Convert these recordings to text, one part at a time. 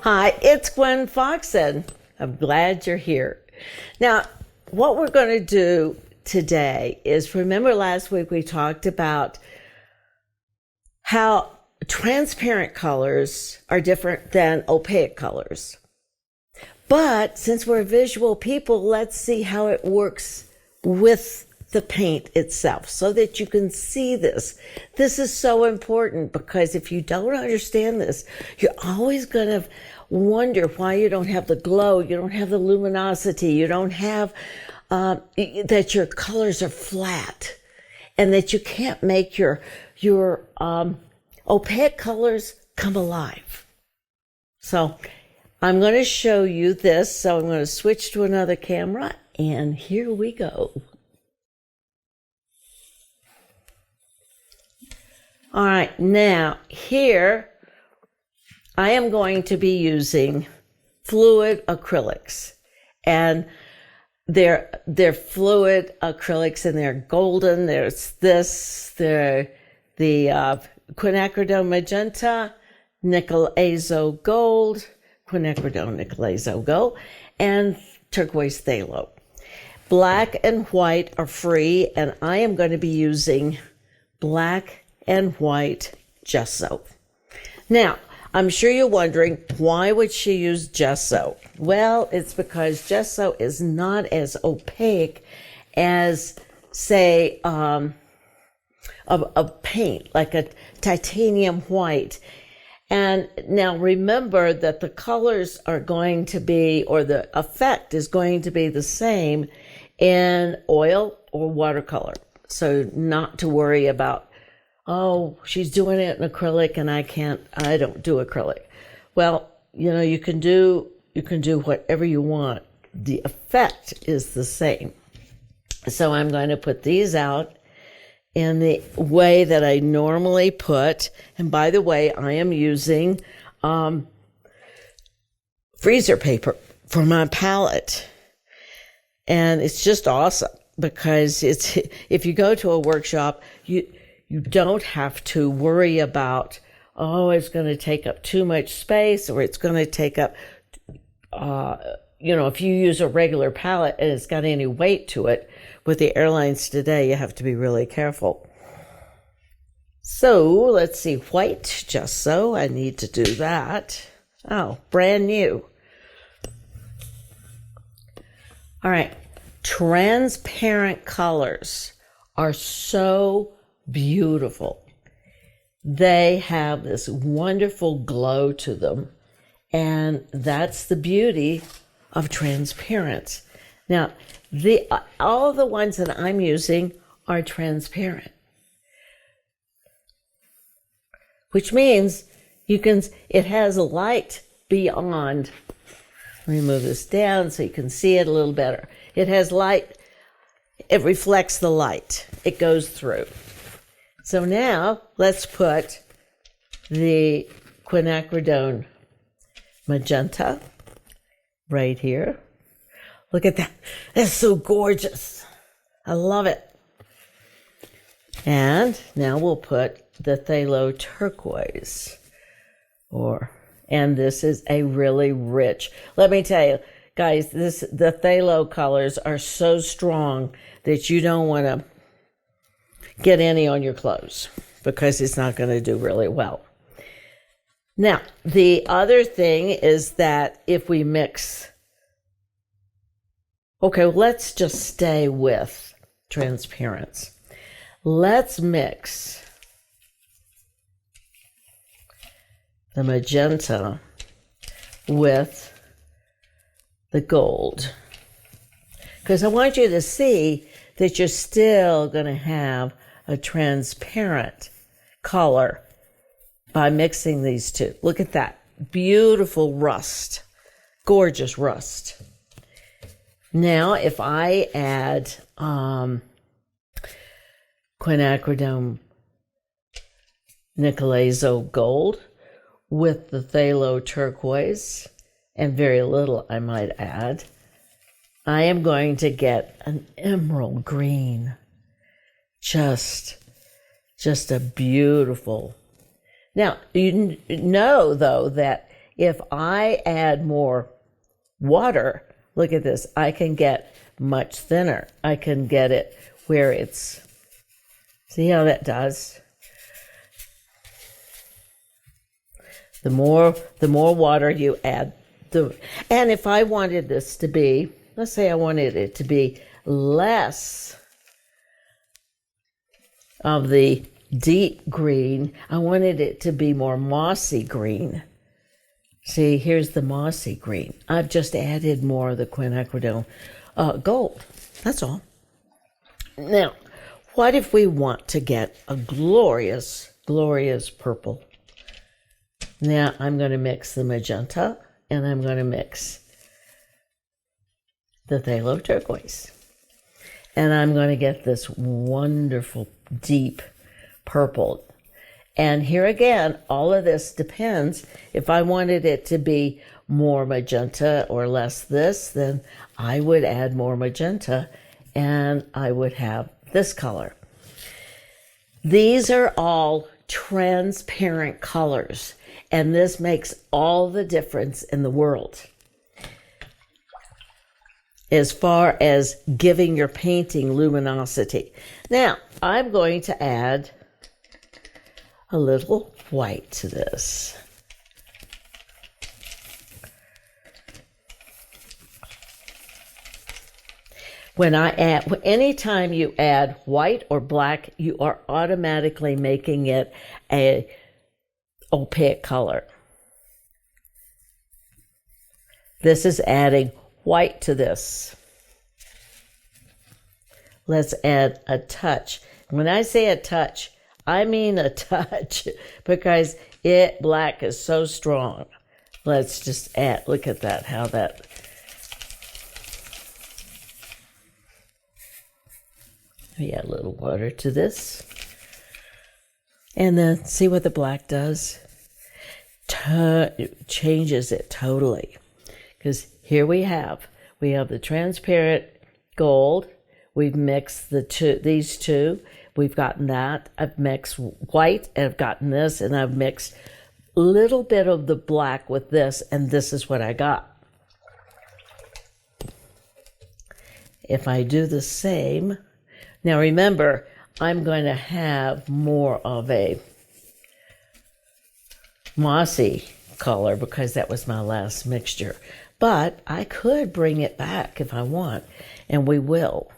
Hi, it's Gwen Foxen. I'm glad you're here. Now, what we're going to do today is, remember last week we talked about how transparent colors are different than opaque colors. But since we're visual people, let's see how it works with the paint itself so that you can see this. This is so important because if you don't understand this, you're always going to wonder why you don't have the glow, you don't have the luminosity, you don't have that your colors are flat, and that you can't make your opaque colors come alive. So I'm going to show you this. So I'm going to switch to another camera, and here we go. All right, now here I am going to be using fluid acrylics, and they're fluid acrylics, and they're golden. There's this, the quinacridone magenta, nickel azo gold, quinacridone nickel azo gold, and turquoise phthalo. Black and white are free, and I am going to be using black and white gesso. Now, I'm sure you're wondering, why would she use gesso? Well, it's because gesso is not as opaque as, say, a paint, like a titanium white. And now remember that the colors are going to be, or the effect is going to be the same in oil or watercolor. So not to worry about, oh, she's doing it in acrylic and I don't do acrylic. Well, you can do whatever you want. The effect is the same. So I'm going to put these out in the way that I normally put. And by the way, I am using freezer paper for my palette. And it's just awesome because if you go to a workshop, you don't have to worry about, oh, it's going to take up too much space, or it's going to take up, if you use a regular palette and it's got any weight to it, with the airlines today, you have to be really careful. So let's see, white gesso, I need to do that. Oh, brand new. All right, transparent colors are so beautiful. They have this wonderful glow to them, and that's the beauty of transparency. Now, all of the ones that I'm using are transparent, which means it has a light beyond. Let me move this down so you can see it a little better. It has light. It reflects the light. It goes through. So now let's put the quinacridone magenta right here. Look at that. That's so gorgeous. I love it. And now we'll put the phthalo turquoise. And this is a really rich. Let me tell you, guys, the phthalo colors are so strong that you don't want to get any on your clothes because it's not going to do really well. Now, the other thing is that if we mix, let's just stay with transparency. Let's mix the magenta with the gold, because I want you to see that you're still going to have a transparent color by mixing these two. Look at that. Beautiful rust. Gorgeous rust. Now, if I add quinacridone nickel azo gold with the phthalo turquoise, and very little I might add, I am going to get an emerald green. Just a beautiful. Now, you know, though, that if I add more water, look at this, I can get much thinner. I can get it where it's, see how that does? The more water you add, and if I wanted this to be, let's say I wanted it to be less of the deep green, I wanted it to be more mossy green. See, here's the mossy green. I've just added more of the quinacridone gold. That's all. Now, what if we want to get a glorious, glorious purple? Now, I'm going to mix the magenta, and I'm going to mix the phthalo turquoise. And I'm going to get this wonderful, deep purple. And here again, all of this depends. If I wanted it to be more magenta or less this, then I would add more magenta and I would have this color. These are all transparent colors, and this makes all the difference in the world as far as giving your painting luminosity. Now, I'm going to add a little white to this. Anytime you add white or black, you are automatically making it a opaque color. This is adding white to this. Let's add a touch. When I say a touch, I mean a touch, because black is so strong. Let's just add, look at that, how that. We add a little water to this. And then see what the black does? Changes it totally. Because here we have the transparent gold. We've mixed these two. We've gotten that. I've mixed white, and I've gotten this, and I've mixed a little bit of the black with this, and this is what I got. If I do the same, now remember, I'm going to have more of a mossy color because that was my last mixture. But I could bring it back if I want, and we will.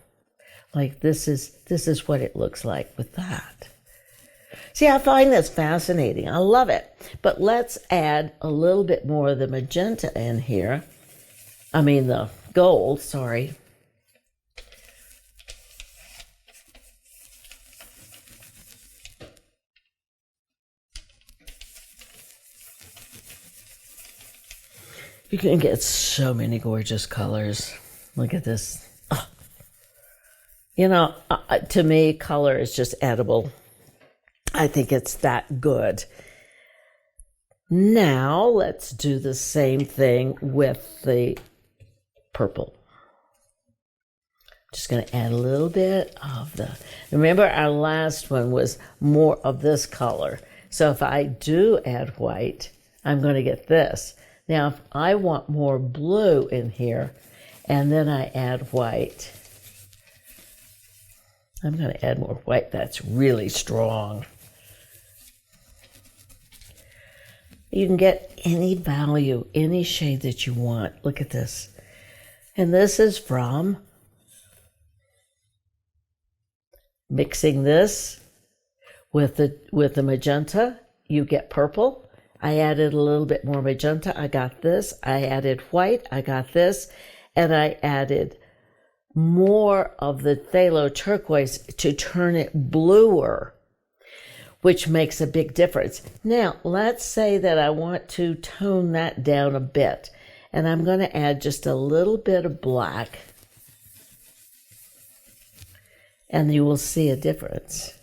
Like this is what it looks like with that. See, I find this fascinating. I love it. But let's add a little bit more of the magenta in here. I mean the gold, sorry. You can get so many gorgeous colors. Look at this. Oh. You know, to me, color is just edible. I think it's that good. Now, let's do the same thing with the purple. Just going to add a little bit of remember our last one was more of this color. So if I do add white, I'm going to get this. Now, if I want more blue in here, and then I add white, I'm going to add more white. That's really strong. You can get any value, any shade that you want. Look at this. And this is from mixing this with the magenta. You get purple. I added a little bit more magenta. I got this. I added white. I got this. And I added more of the phthalo turquoise to turn it bluer, which makes a big difference. Now, let's say that I want to tone that down a bit. And I'm going to add just a little bit of black. And you will see a difference.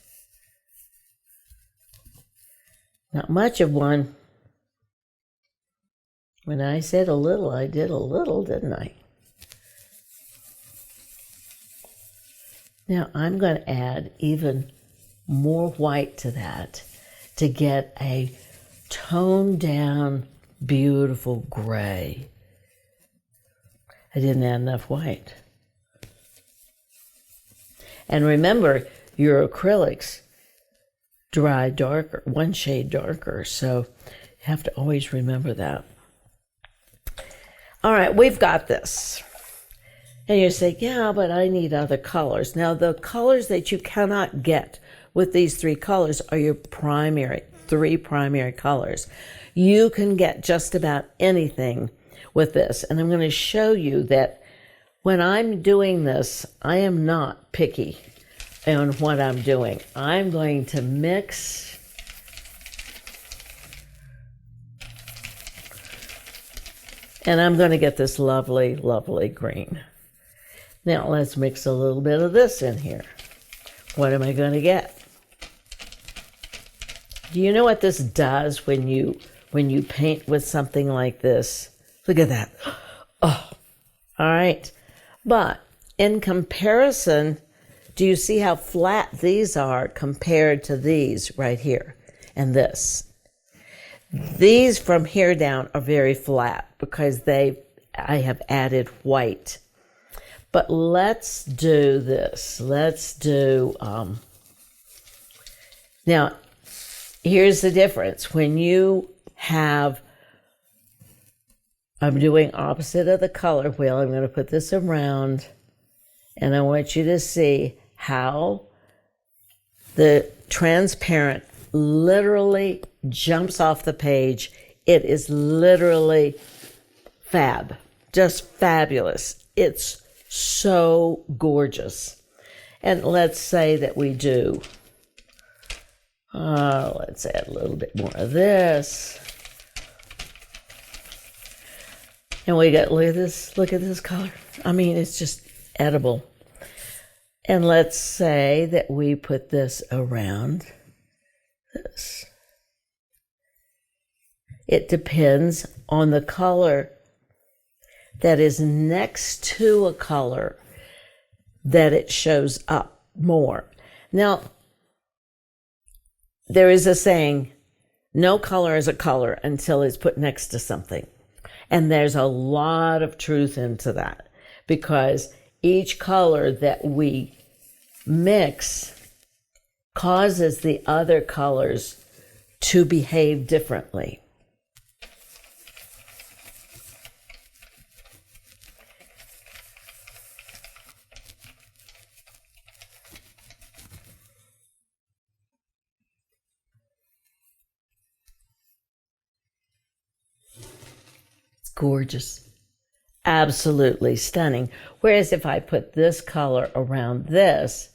Not much of one. When I said a little, I did a little, didn't I? Now I'm going to add even more white to that to get a toned down, beautiful gray. I didn't add enough white. And remember, your acrylics dry darker, one shade darker, so you have to always remember that. All right, we've got this. And you say, yeah, but I need other colors. Now, the colors that you cannot get with these three colors are your three primary colors. You can get just about anything with this. And I'm going to show you that when I'm doing this, I am not picky on what I'm doing. I'm going to mix and I'm going to get this lovely, lovely green. Now let's mix a little bit of this in here. What am I going to get? Do you know what this does when you paint with something like this? Look at that. Oh, all right. But in comparison, do you see how flat these are compared to these right here and this? These from here down are very flat because I have added white. But let's do this. Let's do, now, here's the difference. When you have, I'm doing opposite of the color wheel. I'm going to put this around, and I want you to see how the transparent literally jumps off the page. It is literally fab, just fabulous. It's so gorgeous. And let's say that we do, let's add a little bit more of this. And we got, look at this color. I mean, it's just edible. And let's say that we put this around this. It depends on the color that is next to a color that it shows up more. Now, there is a saying, no color is a color until it's put next to something. And there's a lot of truth into that because each color that we mix causes the other colors to behave differently. It's gorgeous. Absolutely stunning. Whereas if I put this color around this,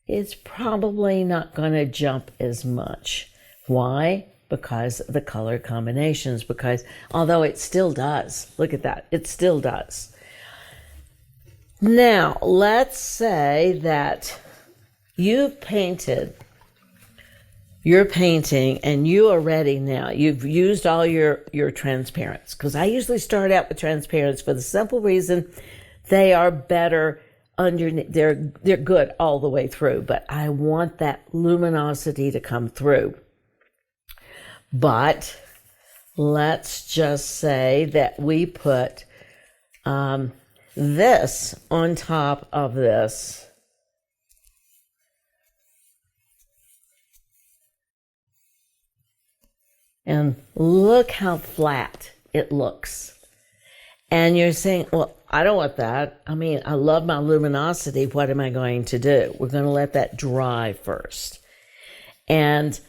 it's probably not going to jump as much. Why? Because of the color combinations. Because although it still does, look at that, it still does. Now, let's say that you've painted your painting and you are ready now. You've used all your transparents, because I usually start out with transparents for the simple reason they are better underneath. They're good all the way through, but I want that luminosity to come through. But let's just say that we put this on top of this. And look how flat it looks. And you're saying, well, I don't want that. I mean, I love my luminosity. What am I going to do? We're going to let that dry first. And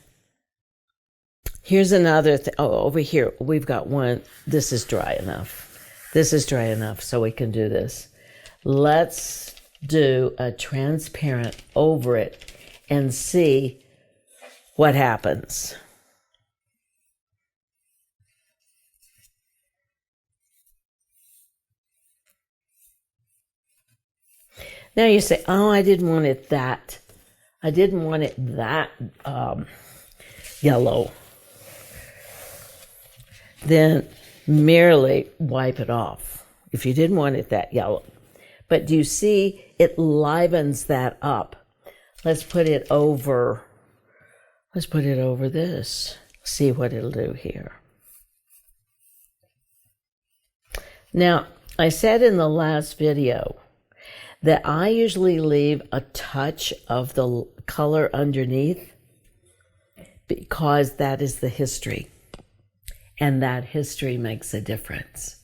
here's another thing. Oh, over here, we've got one. This is dry enough. This is dry enough so we can do this. Let's do a transparent over it and see what happens. Now you say, oh, I didn't want it that. I didn't want it that yellow. Then merely wipe it off if you didn't want it that yellow. But do you see it livens that up? Let's put it over this. See what it'll do here. Now, I said in the last video that I usually leave a touch of the color underneath because that is the history. And that history makes a difference.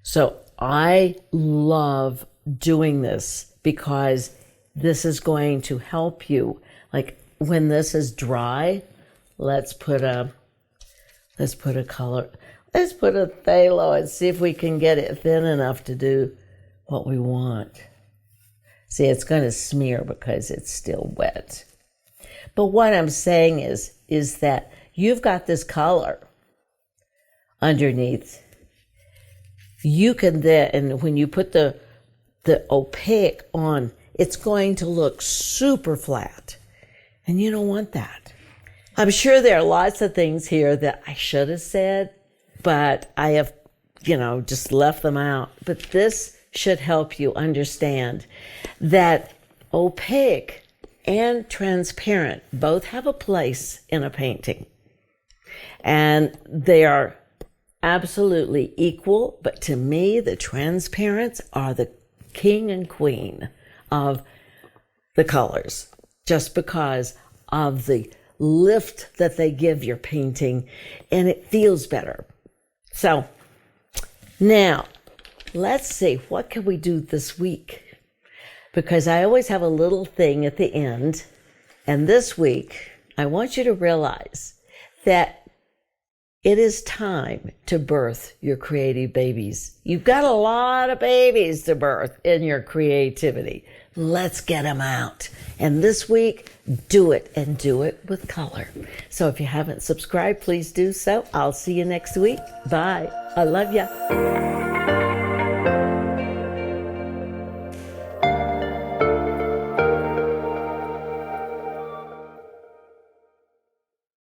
So I love doing this because this is going to help you. Like when this is dry, let's put a color. Let's put a phthalo and see if we can get it thin enough to do what we want. See, it's going to smear because it's still wet. But what I'm saying is that you've got this color underneath. You can then, and when you put the opaque on, it's going to look super flat. And you don't want that. I'm sure there are lots of things here that I should have said, but I have, just left them out. But this should help you understand that opaque and transparent both have a place in a painting. And they are absolutely equal, but to me, the transparents are the king and queen of the colors, just because of the lift that they give your painting, and it feels better. So now let's see, what can we do this week? Because I always have a little thing at the end, and this week I want you to realize that it is time to birth your creative babies. You've got a lot of babies to birth in your creativity. Let's get them out. And this week, do it, and do it with color. So if you haven't subscribed, please do so. I'll see you next week. Bye. I love ya.